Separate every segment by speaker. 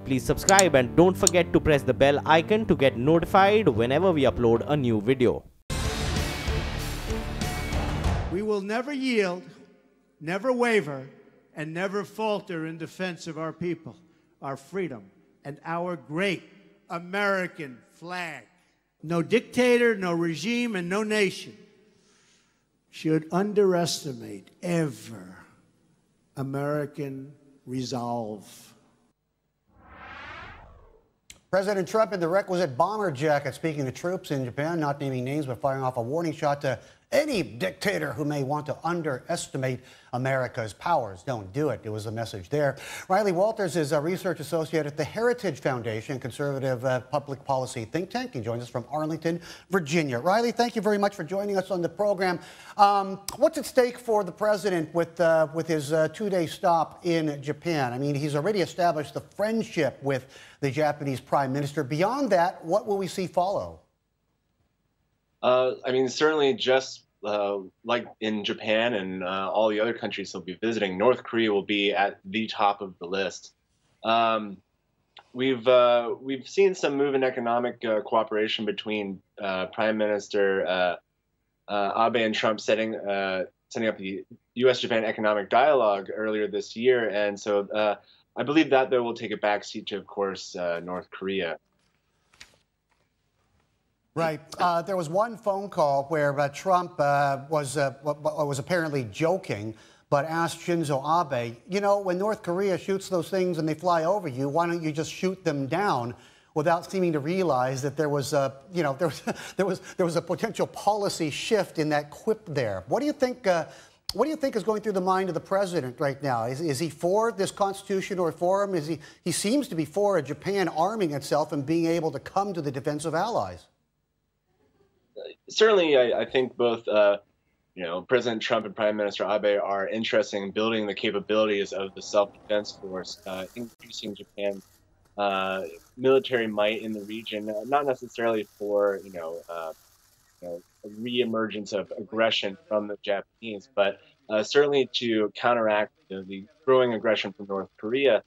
Speaker 1: Please subscribe and don't forget to press the bell icon to get notified whenever we upload a new video.
Speaker 2: We will never yield, never waver, and never falter in defense of our people, our freedom, and our great American flag. No dictator, no regime, and no nation should underestimate ever American resolve.
Speaker 3: President Trump in the requisite bomber jacket speaking to troops in Japan, not naming names but firing off a warning shot to any dictator who may want to underestimate America's powers. Don't do it. It was a message there. Riley Walters is a research associate at the Heritage Foundation, conservative public policy think tank. He joins us from Arlington, Virginia. Riley, thank you very much for joining us on the program. What's at stake for the president with his two-day stop in Japan? I mean, he's already established the friendship with the Japanese prime minister. Beyond that, what will we see follow?
Speaker 4: I mean, certainly just like in Japan and all the other countries he'll be visiting, North Korea will be at the top of the list. We've seen some move in economic cooperation between Prime Minister Abe and Trump setting up the U.S.-Japan economic dialogue earlier this year, and so I believe that though will take a backseat to, of course, North Korea.
Speaker 3: Right. There was one phone call where Trump was apparently joking, but asked Shinzo Abe, you know, when North Korea shoots those things and they fly over you, why don't you just shoot them down? Without seeming to realize that there was a, there was a potential policy shift in that quip there. What do you think? What do you think is going through the mind of the president right now? Is he for this constitutional reform? He seems to be for Japan arming itself and being able to come to the defense of allies.
Speaker 4: Certainly, I think both, President Trump and Prime Minister Abe are interested in building the capabilities of the self-defense force, increasing Japan's military might in the region, not necessarily for, a reemergence of aggression from the Japanese, but certainly to counteract the growing aggression from North Korea.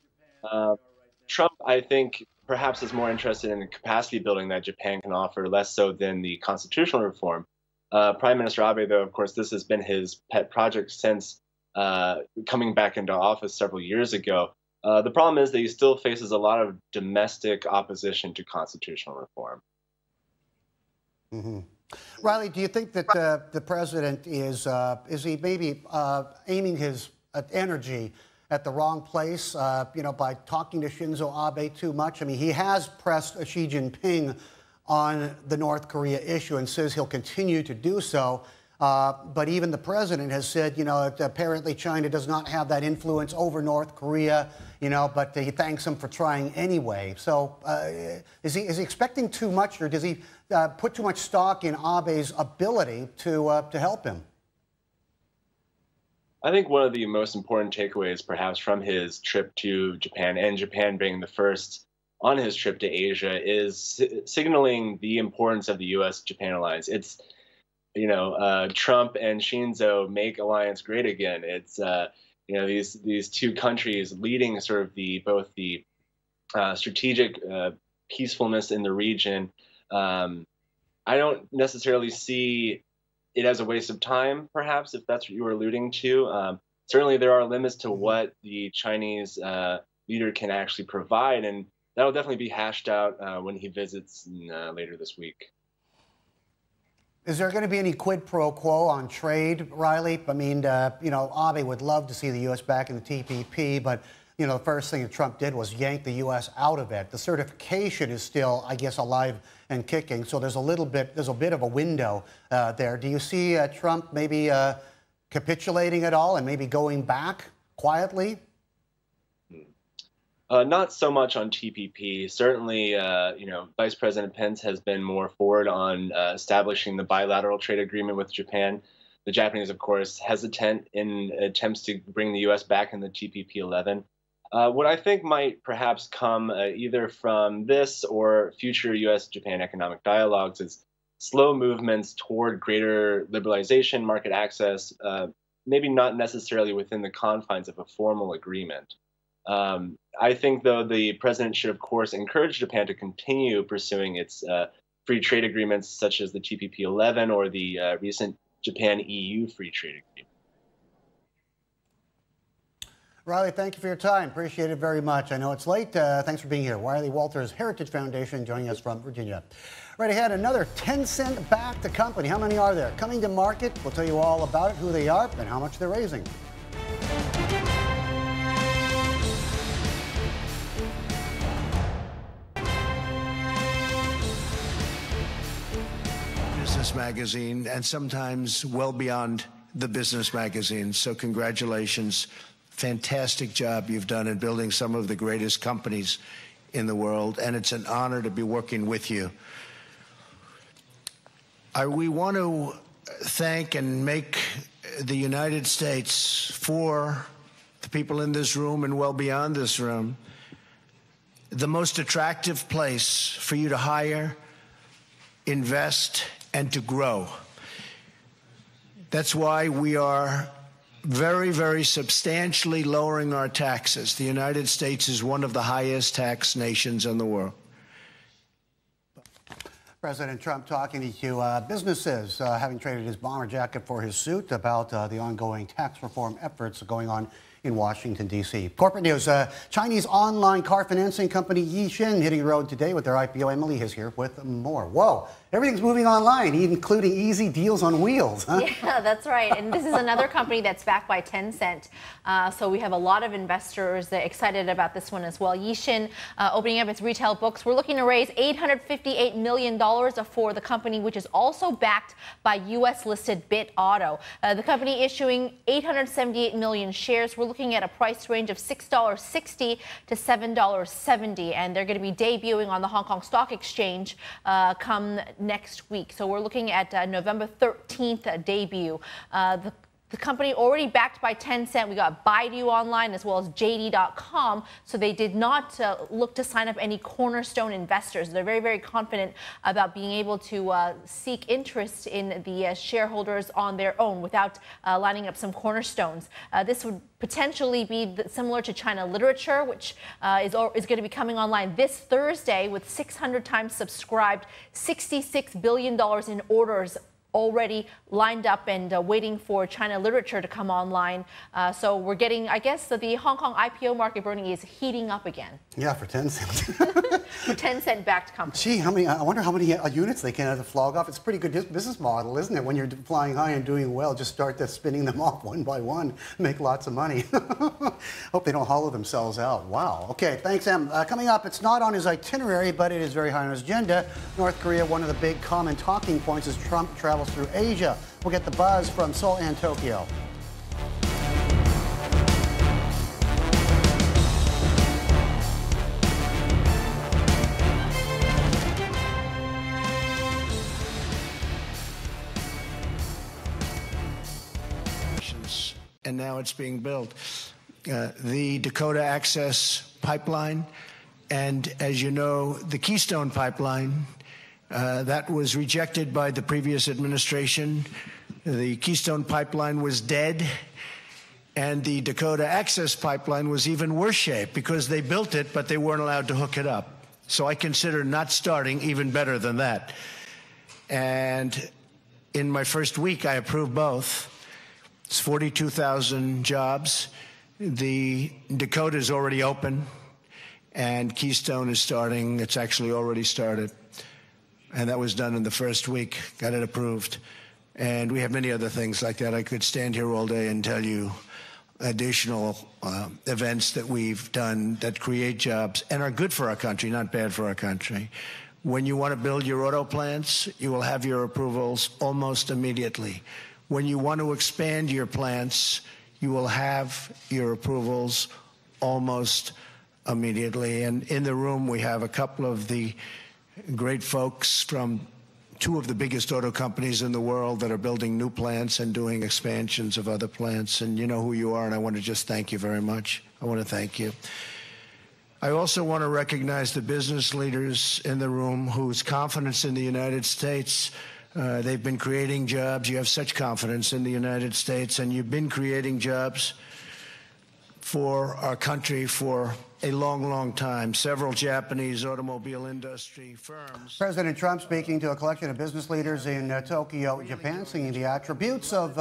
Speaker 4: Trump, I think, perhaps is more interested in the capacity building that Japan can offer, less so than the constitutional reform. Prime Minister Abe, though, of course, this has been his pet project since coming back into office several years ago. The problem is that he still faces a lot of domestic opposition to constitutional reform.
Speaker 3: Mm-hmm. Riley, do you think that the president is he maybe aiming his energy at the wrong place, by talking to Shinzo Abe too much? I mean, he has pressed Xi Jinping on the North Korea issue and says he'll continue to do so. But even the president has said, that apparently China does not have that influence over North Korea, but he thanks him for trying anyway. So is he expecting too much, or does he put too much stock in Abe's ability to help him?
Speaker 4: I think one of the most important takeaways, perhaps, from his trip to Japan, and Japan being the first on his trip to Asia, is signaling the importance of the U.S.-Japan alliance. It's, Trump and Shinzo make alliance great again. It's, these two countries leading sort of both the strategic peacefulness in the region. I don't necessarily see it as a waste of time, perhaps, if that's what you were alluding to. Certainly, there are limits to what the Chinese leader can actually provide, and that'll definitely be hashed out when he visits later this week.
Speaker 3: Is there going to be any quid pro quo on trade, Riley? I mean, Abe would love to see the U.S. back in the TPP, but the first thing that Trump did was yank the U.S. out of it. The certification is still, I guess, alive and kicking. So there's a bit of a window there. Do you see Trump maybe capitulating at all and maybe going back quietly?
Speaker 4: Not so much on TPP. Certainly, Vice President Pence has been more forward on establishing the bilateral trade agreement with Japan. The Japanese, of course, hesitant in attempts to bring the U.S. back in the TPP-11. What I think might perhaps come either from this or future U.S.-Japan economic dialogues is slow movements toward greater liberalization, market access, maybe not necessarily within the confines of a formal agreement. I think, though, the president should, of course, encourage Japan to continue pursuing its free trade agreements, such as the TPP-11 or the recent Japan-EU free trade agreement.
Speaker 3: Riley, thank you for your time. Appreciate it very much. I know it's late. Thanks for being here. Riley Walters, Heritage Foundation, joining us from Virginia. Right ahead, another 10-cent backed company. How many are there? Coming to market. We'll tell you all about it, who they are, and how much they're raising.
Speaker 5: Business magazine, and sometimes well beyond the business magazine. So congratulations. Fantastic job you've done in building some of the greatest companies in the world, and it's an honor to be working with you. We want to thank and make the United States, for the people in this room and well beyond this room, the most attractive place for you to hire, invest, and to grow. That's why we are very, very substantially lowering our taxes. The United States is one of the highest tax nations in the world.
Speaker 3: President Trump talking to businesses, having traded his bomber jacket for his suit, about the ongoing tax reform efforts going on in Washington, D.C. Corporate news, Chinese online car financing company Yixin hitting the road today with their IPO. Emily is here with more. Whoa, everything's moving online, including easy deals on wheels. Huh?
Speaker 6: Yeah, that's right. And this is another company that's backed by Tencent. So we have a lot of investors that are excited about this one as well. Yixin opening up its retail books. We're looking to raise $858 million for the company, which is also backed by U.S.-listed BitAuto. The company issuing 878 million shares. We're looking at a price range of $6.60 to $7.70, and they're going to be debuting on the Hong Kong Stock Exchange come next week. So we're looking at November 13th debut. The company already backed by Tencent. We got Baidu online as well as JD.com. So they did not look to sign up any cornerstone investors. They're very, very confident about being able to seek interest in the shareholders on their own without lining up some cornerstones. This would potentially be similar to China Literature, which is going to be coming online this Thursday with 600 times subscribed, $66 billion in orders already lined up and waiting for China Literature to come online. So we're getting, I guess, the Hong Kong IPO market, Bernie, is heating up again.
Speaker 3: Yeah, for Tencent.
Speaker 6: For Tencent-backed companies.
Speaker 3: Gee, I wonder how many units they can flog off. It's a pretty good business model, isn't it? When you're flying high and doing well, just start spinning them off one by one, make lots of money. Hope they don't hollow themselves out. Wow. Okay, thanks, Em. Coming up, it's not on his itinerary, but it is very high on his agenda. North Korea, one of the big common talking points as Trump travels through Asia. We'll get the buzz from Seoul and Tokyo.
Speaker 5: And now it's being built. The Dakota Access Pipeline, and as you know, the Keystone Pipeline, that was rejected by the previous administration. The Keystone Pipeline was dead, and the Dakota Access Pipeline was even worse shape because they built it, but they weren't allowed to hook it up. So I consider not starting even better than that. And in my first week, I approved both. It's 42,000 jobs. The Dakota is already open, and Keystone is starting. It's actually already started. And that was done in the first week, got it approved. And we have many other things like that. I could stand here all day and tell you additional events that we've done that create jobs and are good for our country, not bad for our country. When you want to build your auto plants, you will have your approvals almost immediately. When you want to expand your plants, you will have your approvals almost immediately. And in the room, we have a couple of the great folks from two of the biggest auto companies in the world that are building new plants and doing expansions of other plants. And you know who you are, and I want to just thank you very much. I want to thank you. I also want to recognize the business leaders in the room whose confidence in the United States, they've been creating jobs. You have such confidence in the United States, and you've been creating jobs for our country for a long, long time. Several Japanese automobile industry firms.
Speaker 3: President Trump speaking to a collection of business leaders in Tokyo, Japan, singing the attributes of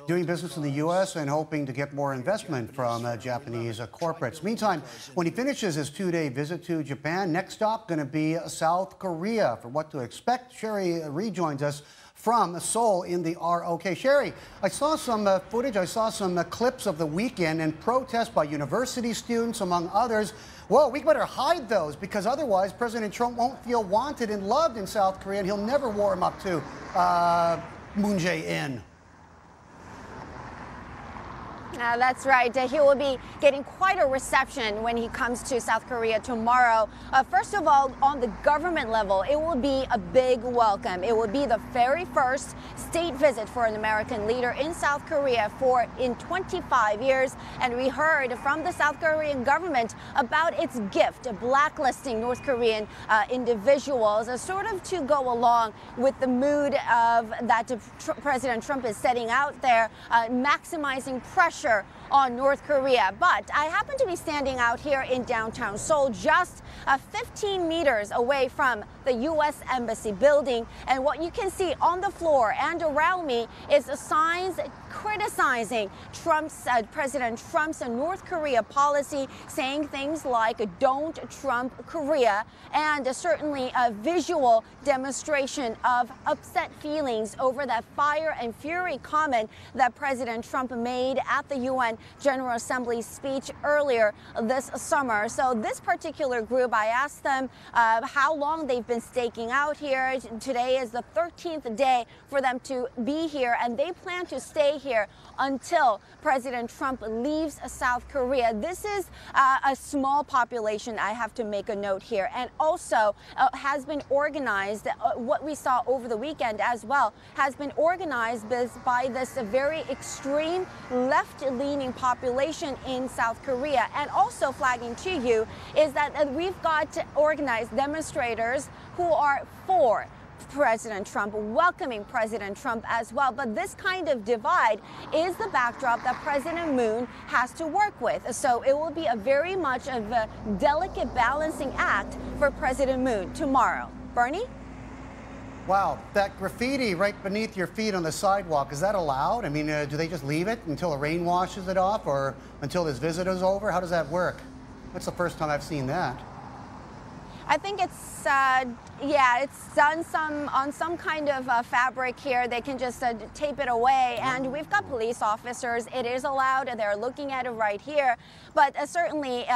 Speaker 3: doing business in the U.S. and hoping to get more investment from Japanese corporates. Meantime, when he finishes his two-day visit to Japan, next stop going to be South Korea. For what to expect, Sherry rejoins us from Seoul in the ROK. Sherry, I saw some footage, I saw some clips of the weekend and protests by university students, among others. Whoa, we better hide those because otherwise President Trump won't feel wanted and loved in South Korea and he'll never warm up to Moon Jae-in.
Speaker 7: That's right. He will be getting quite a reception when he comes to South Korea tomorrow. First of all, on the government level, it will be a big welcome. It will be the very first state visit for an American leader in South Korea in 25 years. And we heard from the South Korean government about its gift, blacklisting North Korean individuals, sort of to go along with the mood of that President Trump is setting out there, maximizing pressure on North Korea. But I happen to be standing out here in downtown Seoul, just 15 meters away from the U.S. Embassy building. And what you can see on the floor and around me is signs criticizing President Trump's North Korea policy, saying things like "Don't Trump Korea," and certainly a visual demonstration of upset feelings over that fire and fury comment that President Trump made at the UN General Assembly speech earlier this summer. So this particular group, I asked them how long they've been staking out here. Today is the 13th day for them to be here, and they plan to stay here until President Trump leaves South Korea. This is a small population, I have to make a note here, and also has been organized, what we saw over the weekend as well, has been organized by this very extreme left-leaning population in South Korea. And also flagging to you is that we've got organized demonstrators who are for President Trump, welcoming President Trump as well. But this kind of divide is the backdrop that President Moon has to work with. So it will be a very much of a delicate balancing act for President Moon tomorrow. Bernie?
Speaker 3: Wow, that graffiti right beneath your feet on the sidewalk, is that allowed? I mean, do they just leave it until the rain washes it off or until his visit is over? How does that work? That's the first time I've seen that.
Speaker 7: I think it's, yeah, it's done on some kind of fabric here. They can just tape it away. And we've got police officers. It is allowed. They're looking at it right here. But certainly,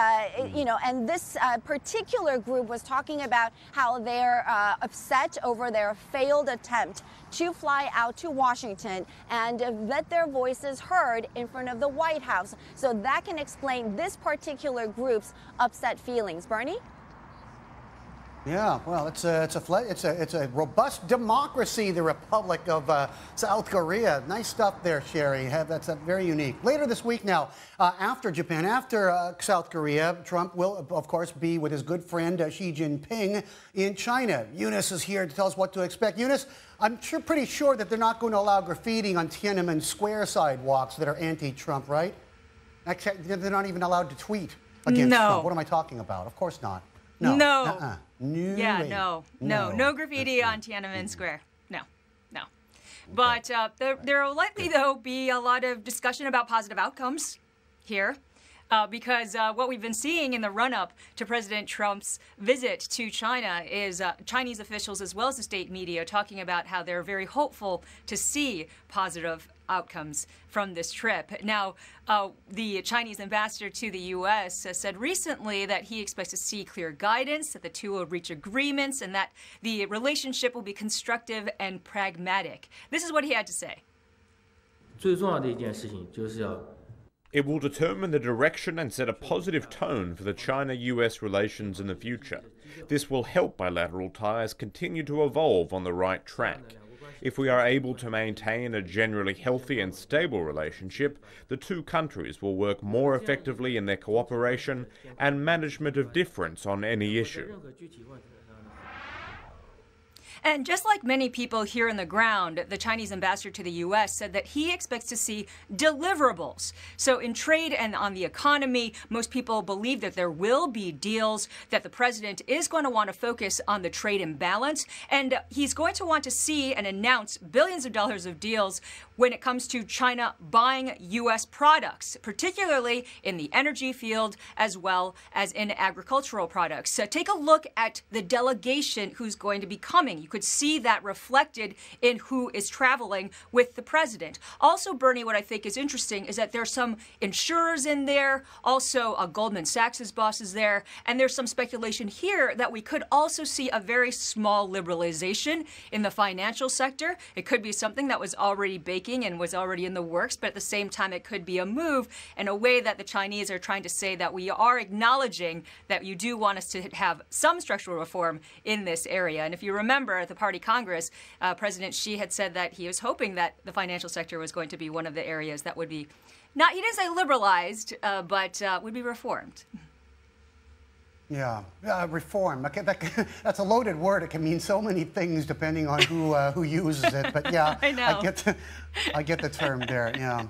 Speaker 7: you know, and this particular group was talking about how they're upset over their failed attempt to fly out to Washington and let their voices heard in front of the White House. So that can explain this particular group's upset feelings. Bernie?
Speaker 3: Yeah, well, it's a robust democracy, the Republic of South Korea. Nice stuff there, Sherry. That's very unique. Later this week now, after Japan, after South Korea, Trump will, of course, be with his good friend Xi Jinping in China. Eunice is here to tell us what to expect. Eunice, I'm pretty sure that they're not going to allow graffiti on Tiananmen Square sidewalks that are anti-Trump, right? They're not even allowed to tweet against Trump. What am I talking about? Of course not. No.
Speaker 8: No.
Speaker 3: No.
Speaker 8: Yeah, no graffiti on Tiananmen Square. No. But there will likely, though, be a lot of discussion about positive outcomes here. Because what we've been seeing in the run-up to President Trump's visit to China is Chinese officials as well as the state media talking about how they're very hopeful to see positive outcomes from this trip. Now, the Chinese ambassador to the U.S. said recently that he expects to see clear guidance, that the two will reach agreements, and that the relationship will be constructive and pragmatic. This is what he had to say.
Speaker 9: 最重要的一件事情就是要
Speaker 10: It will determine the direction and set a positive tone for the China-US relations in the future. This will help bilateral ties continue to evolve on the right track. If we are able to maintain a generally healthy and stable relationship, the two countries will work more effectively in their cooperation and management of difference on any issue.
Speaker 8: And just like many people here on the ground, the Chinese ambassador to the U.S. said that he expects to see deliverables. So in trade and on the economy, most people believe that there will be deals, that the president is going to want to focus on the trade imbalance, and he's going to want to see and announce billions of dollars of deals when it comes to China buying U.S. products, particularly in the energy field as well as in agricultural products. So take a look at the delegation who's going to be coming. You could see that reflected in who is traveling with the president. Also, Bernie, what I think is interesting is that there's some insurers in there, also Goldman Sachs' boss is there, and there's some speculation here that we could also see a very small liberalization in the financial sector. It could be something that was already baking and was already in the works, but at the same time, it could be a move in a way that the Chinese are trying to say that we are acknowledging that you do want us to have some structural reform in this area. And if you remember at the Party Congress, President Xi had said that he was hoping that the financial sector was going to be one of the areas that would be, not, he didn't say liberalized, but would be reformed.
Speaker 3: Yeah, reform. That's a loaded word. It can mean so many things depending on who uses it. But yeah,
Speaker 8: I know.
Speaker 3: I get the term there. Yeah,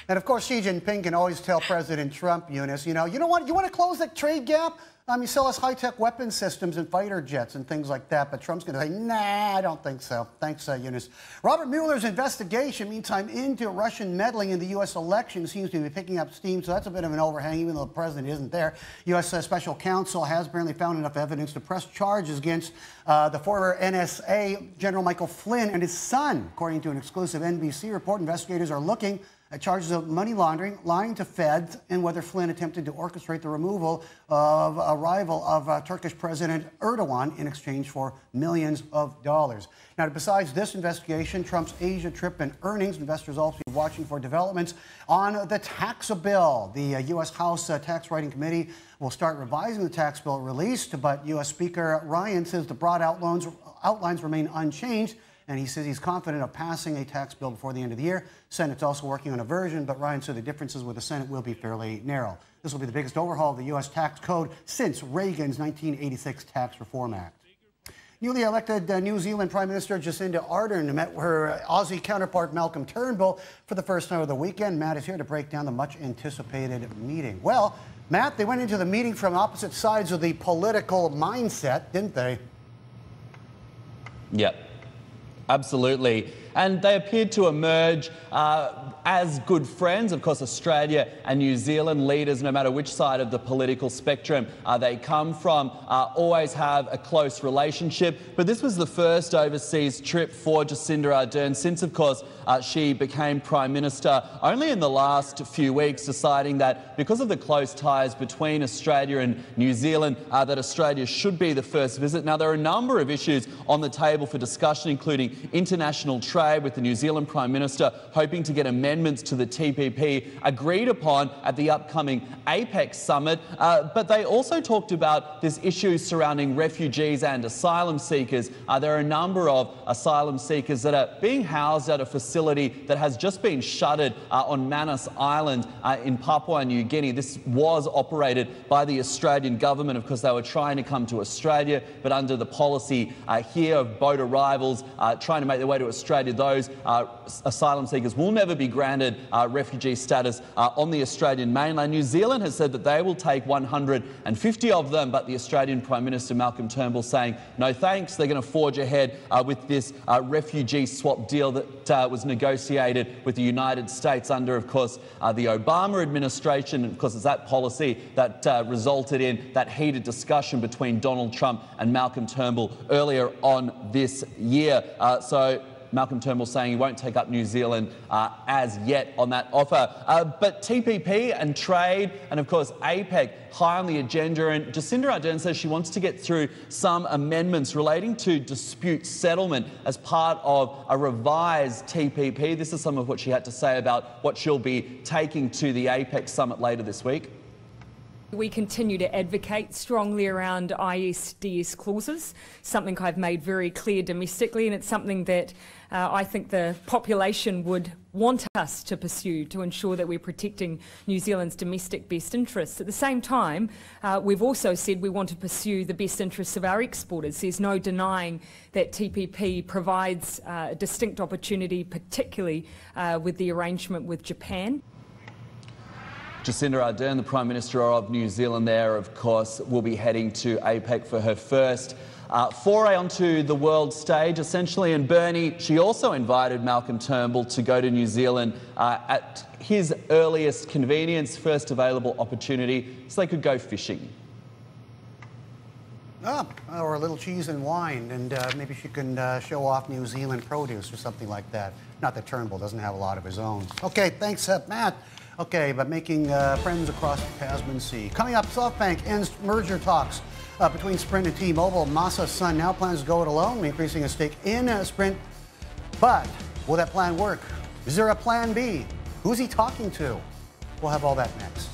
Speaker 3: and of course Xi Jinping can always tell President Trump, Eunice, you know what? You want to close that trade gap? You sell us high-tech weapon systems and fighter jets and things like that. But Trump's going to say, nah, I don't think so. Thanks, Eunice. Robert Mueller's investigation, meantime, into Russian meddling in the U.S. election seems to be picking up steam. So that's a bit of an overhang, even though the president isn't there. U.S. Special Counsel has apparently found enough evidence to press charges against the former NSA General Michael Flynn and his son. According to an exclusive NBC report, investigators are looking at charges of money laundering, lying to feds, and whether Flynn attempted to orchestrate the removal of a rival of Turkish President Erdogan in exchange for millions of dollars. Now, besides this investigation, Trump's Asia trip and earnings, investors also be watching for developments on the tax bill. The U.S. House Tax Writing Committee will start revising the tax bill released, but U.S. Speaker Ryan says the broad outlines remain unchanged. And he says he's confident of passing a tax bill before the end of the year. Senate's also working on a version, but Ryan said the differences with the Senate will be fairly narrow. This will be the biggest overhaul of the U.S. tax code since Reagan's 1986 Tax Reform Act. Newly elected New Zealand Prime Minister Jacinda Ardern met her Aussie counterpart Malcolm Turnbull for the first time of the weekend. Matt is here to break down the much-anticipated meeting. Well, Matt, they went into the meeting from opposite sides of the political mindset, didn't they?
Speaker 11: Yep. Absolutely. And they appeared to emerge as good friends. Of course, Australia and New Zealand leaders, no matter which side of the political spectrum they come from, always have a close relationship. But this was the first overseas trip for Jacinda Ardern since, of course, she became Prime Minister only in the last few weeks, deciding that because of the close ties between Australia and New Zealand, that Australia should be the first visit. Now, there are a number of issues on the table for discussion, including international trade, with the New Zealand Prime Minister hoping to get amendments to the TPP agreed upon at the upcoming APEC summit. But they also talked about this issue surrounding refugees and asylum seekers. There are a number of asylum seekers that are being housed at a facility that has just been shuttered on Manus Island in Papua New Guinea. This was operated by the Australian government. Of course, they were trying to come to Australia, but under the policy here of boat arrivals trying to make their way to Australia, those asylum seekers will never be granted refugee status on the Australian mainland. New Zealand has said that they will take 150 of them, but the Australian Prime Minister Malcolm Turnbull saying no thanks. They're going to forge ahead with this refugee swap deal that was negotiated with the United States under, of course, the Obama administration. And of course, it's that policy that resulted in that heated discussion between Donald Trump and Malcolm Turnbull earlier on this year. So Malcolm Turnbull saying he won't take up New Zealand as yet on that offer. But TPP and trade and, of course, APEC high on the agenda. And Jacinda Ardern says she wants to get through some amendments relating to dispute settlement as part of a revised TPP. This is some of what she had to say about what she'll be taking to the APEC summit later this week.
Speaker 12: We continue to advocate strongly around ISDS clauses, something I've made very clear domestically, and it's something that I think the population would want us to pursue to ensure that we're protecting New Zealand's domestic best interests. At the same time, we've also said we want to pursue the best interests of our exporters. There's no denying that TPP provides a distinct opportunity, particularly with the arrangement with Japan.
Speaker 11: Jacinda Ardern, the Prime Minister of New Zealand there, of course, will be heading to APEC for her first foray onto the world stage, essentially. And Bernie, she also invited Malcolm Turnbull to go to New Zealand at his earliest convenience, first available opportunity, so they could go fishing.
Speaker 3: Or a little cheese and wine, and maybe she can show off New Zealand produce or something like that. Not that Turnbull doesn't have a lot of his own. Okay, thanks, Matt. Okay, but making friends across the Tasman Sea. Coming up, SoftBank ends merger talks between Sprint and T-Mobile. Masa's son now plans to go it alone, increasing his stake in Sprint. But will that plan work? Is there a plan B? Who's he talking to? We'll have all that next.